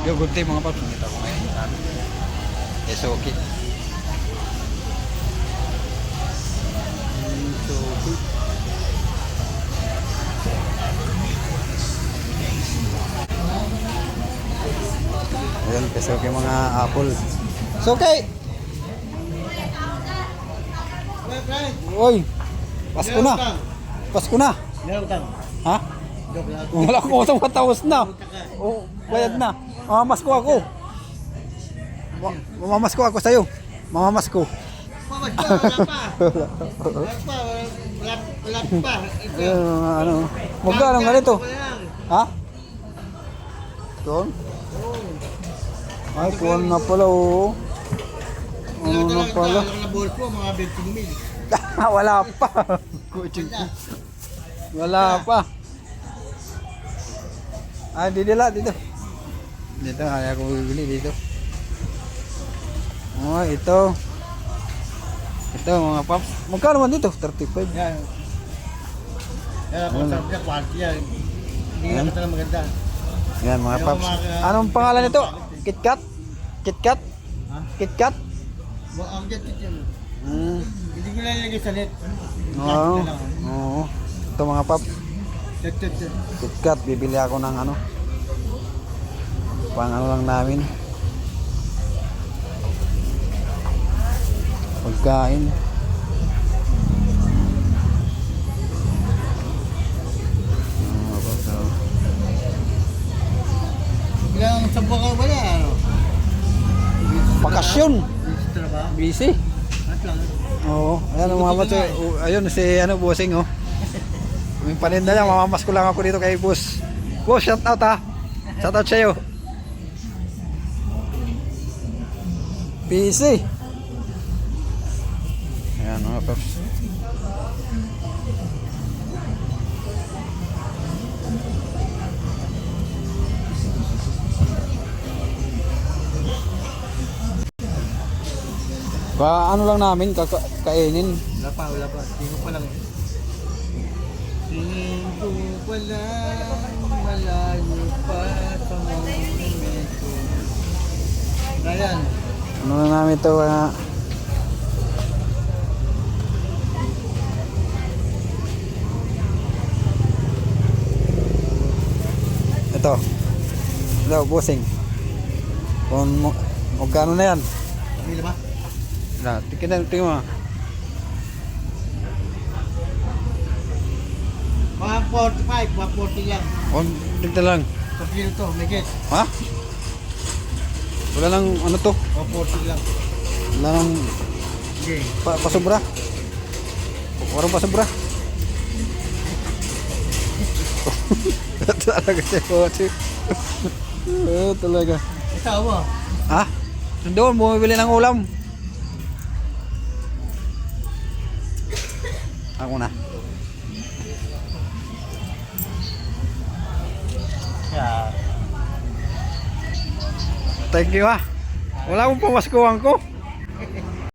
Yo, good day mga paps. Nandito ako ngayon sa SOK. Ayan, SOK mga apple. SOK! Uy! Pasko na! Pasko na! Ha? Wala ko utang matapos na. Oh, bayad na. Mamamasko ako. Mamamasko ako sa'yo. Mamamasko. Wala pa. Ano? Magkano nga nito? Ha? Tuon? Ay, kuwan na pala oh. Ano na pala? Mga 20 mil. Wala pa. Wala pa. Ah, dito lang, dito. Dito, kaya ko bibili dito. Oh, ito. Ito mga paps. Magkano man dito? 35. Yan. Yan ako sabi niya, quality yan. Hindi na talaga maganda. Yan mga paps. Anong pangalan nito? KitKat? KitKat? Ha? KitKat? Ang jet yan. Hmm. Hindi ko lang ilagay sa net. Oo. Oo. Ito mga paps. Jet. KitKat, bibili ako ng ano. Pang ano lang namin. Pagkain. Ilang sabwa ka ba na? Ano? Bakasyon. Trabaho? Busy. At lang. Oo. Ayan ang mga bato. Ayun si ano, bossing oh. May paninda niya. Mamamas ko lang ako dito kay boss. Boss, shout out ha. Shout out sa'yo. Busy. Ayan mga paps. Ano lang namin kainin. Wala pa. Tingin ko pa lang. Tingin ko pa lang. Malayo pa sa momento. Ryan. Ano na namin ito ito bossing kung magkano na yan Pamilya ba? tingnan mo Mga 45, mga 40 lang. tignan lang Sa kilo to, may guess. ha? Wala lang ano to Mga 40 lang. wala lang Okay. pasubra warang pasubra talaga siya kotse talaga Ikaw mo? ha? Doon bumibili ng ulam ako na Yeah. thank you ha wala akong pamaskuhan ko